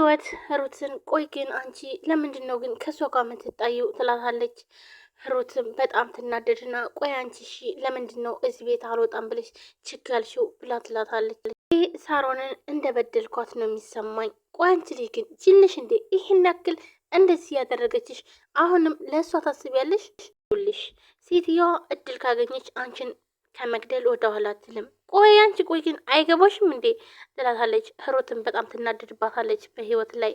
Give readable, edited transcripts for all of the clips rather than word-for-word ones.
ህይወት ሩትን ቆይ ግን አንቺ ለምንድን ነው ግን ከሷ ጋር የምትጣየው ትላታለች። ሩትም በጣም ትናደድና ቆይ አንቺ እሺ ለምንድን ነው እዚህ ቤት አልወጣም ብለሽ ችጋልሽው ብላ ትላታለች። ይህ ሳሮንን እንደ በደልኳት ነው የሚሰማኝ። ቆይ አንቺ ልጅ ግን ጅልሽ እንዴ ይህን ያክል እንደዚህ ያደረገችሽ አሁንም ለእሷ ታስቢያለሽ? ልሽ ሴትየዋ እድል ካገኘች አንቺን ከመግደል ወደ ኋላ አትልም። ቆይ አንቺ ቆይ ግን አይገባሽም እንዴ ትላታለች። ሩትን በጣም ትናደድባታለች በህይወት ላይ።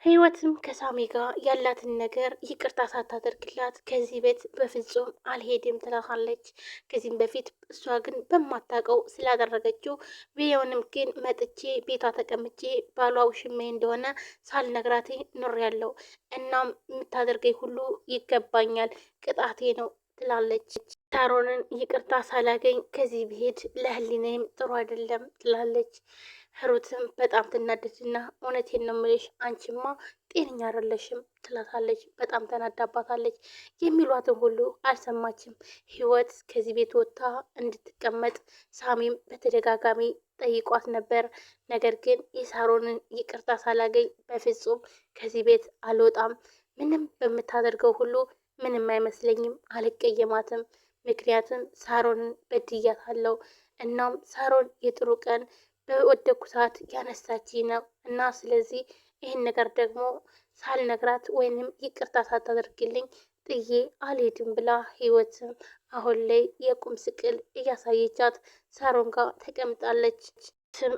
ህይወትም ከሳሚ ጋር ያላትን ነገር ይቅርታ ሳታደርግላት ከዚህ ቤት በፍጹም አልሄድም ትላታለች። ከዚህም በፊት እሷ ግን በማታውቀው ስላደረገችው ቢሆንም ግን መጥቼ ቤቷ ተቀምጬ ባሏ ውሽሜ እንደሆነ ሳልነግራት ኑር ያለው እናም የምታደርገኝ ሁሉ ይገባኛል፣ ቅጣቴ ነው ትላለች። ሳሮንን ይቅርታ ሳላገኝ ከዚህ ብሄድ ለህሊናዬም ጥሩ አይደለም ትላለች። ሩትም በጣም ትናደድና እውነቴን ነው የምልሽ አንቺማ ጤነኛ አይደለሽም ትላታለች። በጣም ተናዳባታለች። የሚሏትን ሁሉ አልሰማችም። ህይወት ከዚህ ቤት ወጥታ እንድትቀመጥ ሳሚም በተደጋጋሚ ጠይቋት ነበር። ነገር ግን የሳሮንን ይቅርታ ሳላገኝ በፍጹም ከዚህ ቤት አልወጣም፣ ምንም በምታደርገው ሁሉ ምንም አይመስለኝም፣ አልቀየማትም። ምክንያቱም ሳሮንን በድያታለሁ። እናም ሳሮን የጥሩ ቀን በወደኩ ሰዓት ያነሳች ነው እና ስለዚህ ይህን ነገር ደግሞ ሳልነግራት ወይንም ይቅርታ ሳታደርግልኝ ጥዬ አልሄድም ብላ ህይወትም አሁን ላይ የቁም ስቅል እያሳየቻት ሳሮን ጋር ተቀምጣለች። ስም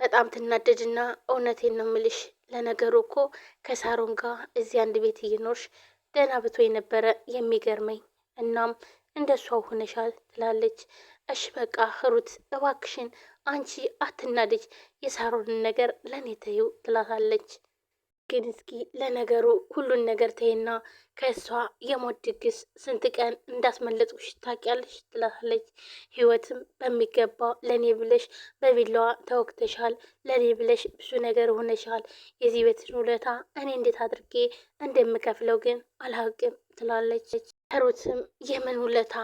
በጣም ትናደድና እውነቴን ነው ምልሽ ለነገሩ እኮ ከሳሮን ጋር እዚህ አንድ ቤት እየኖርሽ ደህና ብቶ የነበረ የሚገርመኝ እናም እንደሷው ሆነሻል ትላለች። እሽ በቃ ሩት እባክሽን አንቺ አትናደጅ፣ የሳሮንን ነገር ለእኔ ተይው ትላታለች። ግን እስኪ ለነገሩ ሁሉን ነገር ተይና ከእሷ የሞት ድግስ ስንት ቀን እንዳስመለጥኩሽ ታውቂያለሽ ትላታለች። ህይወትም በሚገባ ለእኔ ብለሽ በቢላዋ ተወግተሻል፣ ለእኔ ብለሽ ብዙ ነገር ሆነሻል። የዚህ ቤትን ውለታ እኔ እንዴት አድርጌ እንደምከፍለው ግን አላውቅም ትላለች። ሩትም የምን ውለታ?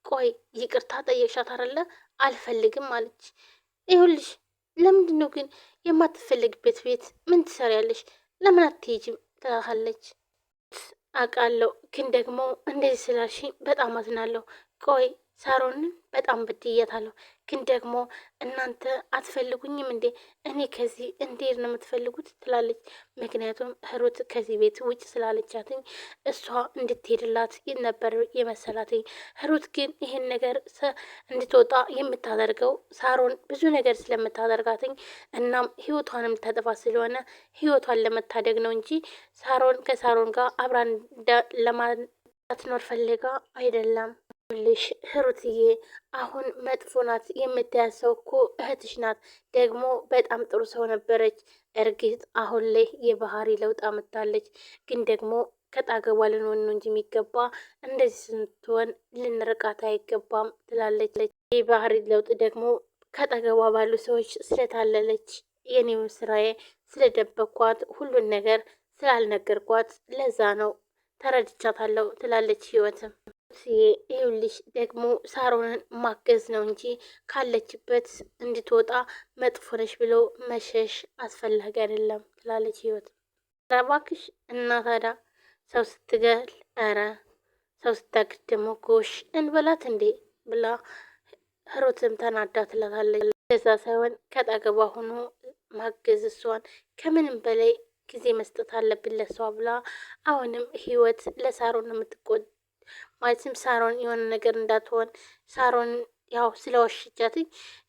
ቆይ ይቅርታ ጠየቅሻት አይደለ? አልፈልግም አለች። ይሁልሽ ለምንድን ነው ግን የማትፈልግበት ቤት ምን ትሰሪያለሽ? ለምን አትሄጂም? ትላታለች። አውቃለሁ ግን ደግሞ እንደዚህ ስላልሽኝ በጣም አዝናለሁ። ቆይ ሳሮንን በጣም በድያታለሁ፣ ግን ደግሞ እናንተ አትፈልጉኝም እንዴ? እኔ ከዚህ እንዴት ነው የምትፈልጉት? ትላለች። ምክንያቱም ሩት ከዚህ ቤት ውጭ ስላለቻትኝ እሷ እንድትሄድላት ነበር የመሰላትኝ። ሩት ግን ይህን ነገር እንድትወጣ የምታደርገው ሳሮን ብዙ ነገር ስለምታደርጋትኝ እናም ህይወቷንም ልታጠፋ ስለሆነ ህይወቷን ለመታደግ ነው እንጂ ሳሮን ከሳሮን ጋር አብራን ለማትኖር ፈልጋ አይደለም። ልሽ ሩትዬ አሁን መጥፎ ናት የምታያት ሰው እኮ እህትሽ ናት። ደግሞ በጣም ጥሩ ሰው ነበረች። እርግጥ አሁን ላይ የባህሪ ለውጥ አምጥታለች። ግን ደግሞ ከጣገቧ ልንሆን ነው እንጂ የሚገባ እንደዚህ ስንትሆን ልንርቃት አይገባም ትላለች። የባህሪ ለውጥ ደግሞ ከጣገቧ ባሉ ሰዎች ስለታለለች የኔውን ስራዬ ስለደበኳት ሁሉን ነገር ስላልነገርኳት ለዛ ነው ተረድቻታለሁ ትላለች ህይወትም። ይኸውልሽ ደግሞ ሳሮንን ማገዝ ነው እንጂ ካለችበት እንድትወጣ መጥፎ ነሽ ብሎ መሸሽ አስፈላጊ አይደለም ትላለች ህይወት። እባክሽ እና ታዲያ ሰው ስትገል ሰው ስታግድ ደግሞ ጎሽ እንበላት እንዴ ብላ ሩትም ተናዳ ትላታለች። እዛ ሳይሆን ከጠገቧ ሆኖ ማገዝ እሷን ከምንም በላይ ጊዜ መስጠት አለብን ለሷ ብላ አሁንም ህይወት ለሳሮን የምትቆጥ ማለትም ሳሮን የሆነ ነገር እንዳትሆን ሳሮን ያው ስለወሽቻት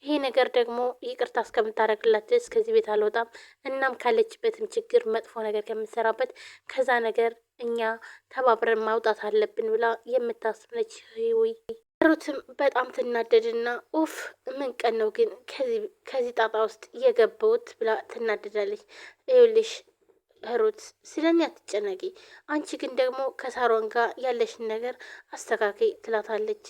ይሄ ነገር ደግሞ ይቅርታ እስከምታደርግላት ድረስ ከዚህ ቤት አልወጣም። እናም ካለችበትም ችግር መጥፎ ነገር ከምትሰራበት ከዛ ነገር እኛ ተባብረን ማውጣት አለብን ብላ የምታስብነች ህዊ ሩትም በጣም ትናደድና ኡፍ ምን ቀን ነው ግን ከዚህ ጣጣ ውስጥ የገባሁት ብላ ትናደዳለች። ይኸውልሽ ሩት ስለኔ አትጨነቂ፣ አንቺ ግን ደግሞ ከሳሮን ጋር ያለሽን ነገር አስተካከይ ትላታለች።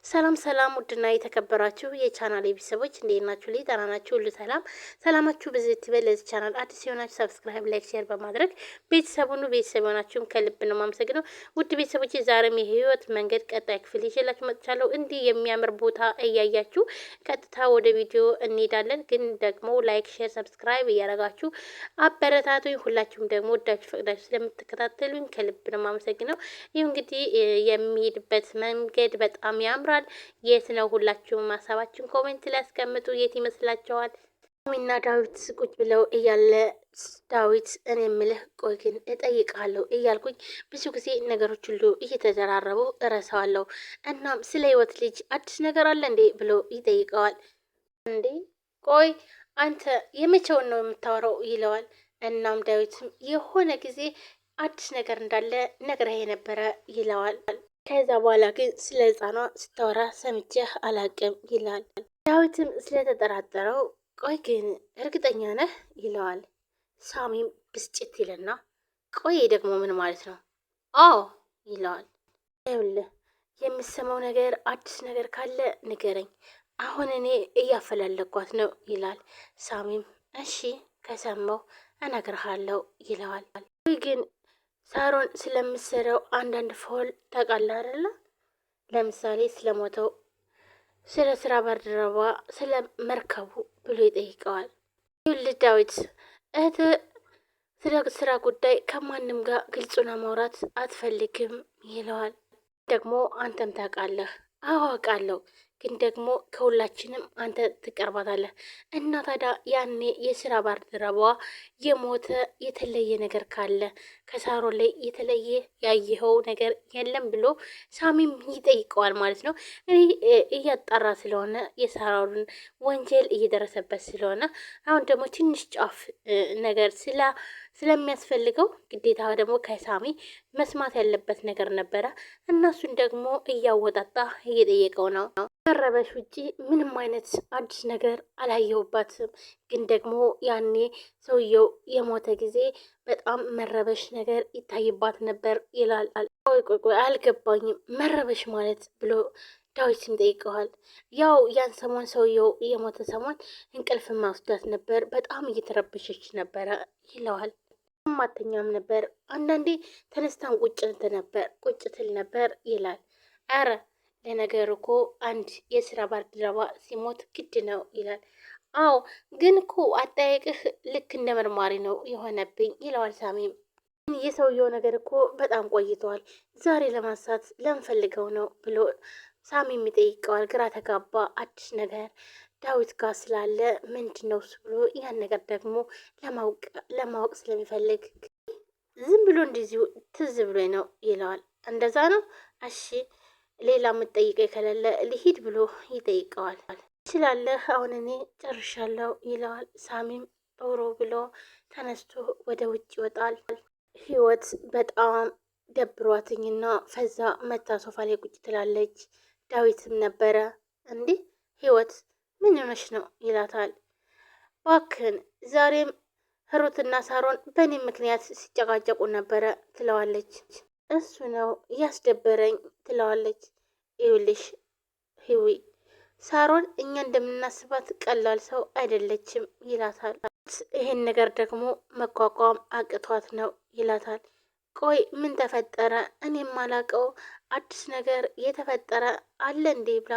ሰላም ሰላም፣ ውድና የተከበራችሁ የቻናል ቤተሰቦች እንዴት ናችሁ? ላይ ደህና ናችሁ? ሁሉ ሰላም ሰላማችሁ ብዙ ይበል። ለዚህ ቻናል አዲስ የሆናችሁ ሰብስክራይብ፣ ላይክ፣ ሼር በማድረግ ቤተሰቡን ቤተሰብ የሆናችሁን ከልብ ነው የማመሰግነው። ውድ ቤተሰቦች ዛሬም የህይወት መንገድ ቀጣይ ክፍል ይዤላችሁ መጥቻለሁ። እንዲህ የሚያምር ቦታ እያያችሁ ቀጥታ ወደ ቪዲዮ እንሄዳለን። ግን ደግሞ ላይክ፣ ሼር፣ ሰብስክራይብ እያደረጋችሁ አበረታቱኝ። ሁላችሁም ደግሞ ወዳችሁ ፈቅዳችሁ ስለምትከታተሉኝ ከልብ ነው የማመሰግነው። ይህ እንግዲህ የሚሄድበት መንገድ በጣም ያምራል። የት ነው? ሁላችሁም ሀሳባችሁን ኮሜንት ላይ አስቀምጡ። የት ይመስላችኋል? ሚና ዳዊት ቁጭ ብለው እያለ ዳዊት እኔ የምልህ ቆይ ግን እጠይቃለሁ እያልኩኝ ብዙ ጊዜ ነገሮች ሁሉ እየተደራረቡ እረሳዋለሁ። እናም ስለ ህይወት ልጅ አዲስ ነገር አለ እንዴ ብሎ ይጠይቀዋል። እንዴ ቆይ አንተ የመቼውን ነው የምታወራው? ይለዋል። እናም ዳዊትም የሆነ ጊዜ አዲስ ነገር እንዳለ ነግረህ የነበረ ይለዋል። ከዛ በኋላ ግን ስለ ህፃኗ ስታወራ ሰምቼህ አላቅም ይላል። ዳዊትም ስለተጠራጠረው ቆይ ግን እርግጠኛ ነህ ይለዋል። ሳሚም ብስጭት ይልና ቆይ ደግሞ ምን ማለት ነው? አዎ ይለዋል። ይኸውልህ የምሰማው ነገር አዲስ ነገር ካለ ንገረኝ፣ አሁን እኔ እያፈላለኳት ነው ይላል። ሳሚም እሺ ከሰማው እነግርሃለሁ ይለዋል። ቆይ ግን ሳሮን ስለምትሰራው አንዳንድ ፎል ታውቃለህ አይደለ? ለምሳሌ ስለሞተው ስለ ስራ ባልደረባ ስለ መርከቡ ብሎ ይጠይቀዋል። ይኸውልህ ዳዊት እህት ስለ ስራ ጉዳይ ከማንም ጋር ግልጹና ማውራት አትፈልግም ይለዋል። ደግሞ አንተም ታውቃለህ። አዎ አውቃለሁ፣ ግን ደግሞ ከሁላችንም አንተ ትቀርባታለህ እና ታዲያ ያኔ የስራ ባልደረባዋ የሞተ የተለየ ነገር ካለ ከሳሮን ላይ የተለየ ያየኸው ነገር የለም ብሎ ሳሚም ይጠይቀዋል ማለት ነው። እኔ እያጣራ ስለሆነ የሳሮንን ወንጀል እየደረሰበት ስለሆነ አሁን ደግሞ ትንሽ ጫፍ ነገር ስለሚያስፈልገው ግዴታ ደግሞ ከሳሚ መስማት ያለበት ነገር ነበረ። እነሱን ደግሞ እያወጣጣ እየጠየቀው ነው። መረበሽ ውጪ ምንም አይነት አዲስ ነገር አላየሁባትም፣ ግን ደግሞ ያኔ ሰውየው የሞተ ጊዜ በጣም መረበሽ ነገር ይታይባት ነበር ይላል። ቆይ አልገባኝም፣ መረበሽ ማለት ብሎ ዳዊትም ጠይቀዋል። ያው ያን ሰሞን ሰውየው የሞተ ሰሞን እንቅልፍ ማውስዳት ነበር፣ በጣም እየተረበሸች ነበረ ይለዋል። ማተኛም ነበር፣ አንዳንዴ ተነስታን ቁጭ ትል ነበር ይላል። አረ ለነገር እኮ አንድ የስራ ባልደረባ ሲሞት ግድ ነው ይላል። አዎ ግን እኮ አጠያየቅህ ልክ እንደ መርማሪ ነው የሆነብኝ ይለዋል ሳሚም። የሰውየው ነገር እኮ በጣም ቆይተዋል፣ ዛሬ ለማንሳት ለምፈልገው ነው ብሎ ሳሚም ይጠይቀዋል። ግራ ተጋባ። አዲስ ነገር ዳዊት ጋር ስላለ ምንድን ነው እሱ ብሎ ያን ነገር ደግሞ ለማወቅ ስለሚፈልግ ዝም ብሎ እንደዚሁ ትዝ ብሎ ነው ይለዋል። እንደዛ ነው? እሺ ሌላ የምትጠይቀኝ ከሌለ ልሂድ ብሎ ይጠይቀዋል። ትችላለህ፣ አሁን እኔ ጨርሻለሁ ይለዋል። ሳሚም ጦሮ ብሎ ተነስቶ ወደ ውጭ ይወጣል። ህይወት በጣም ደብሯትኝና ፈዛ መታ ሶፋ ላይ ቁጭ ትላለች። ዳዊትም ነበረ እንዲህ ህይወት ምን ሆነሽ ነው ይላታል። ባክን ዛሬም ሩትና ሳሮን በእኔ ምክንያት ሲጨቃጨቁ ነበረ ትለዋለች። እሱ ነው ያስደበረኝ ትለዋለች። ይኸውልሽ ህዊ ሳሮን እኛ እንደምናስባት ቀላል ሰው አይደለችም ይላታል። ይሄን ነገር ደግሞ መቋቋም አቅቷት ነው ይላታል። ቆይ ምን ተፈጠረ? እኔ የማላውቀው አዲስ ነገር የተፈጠረ አለ እንዴ ብላ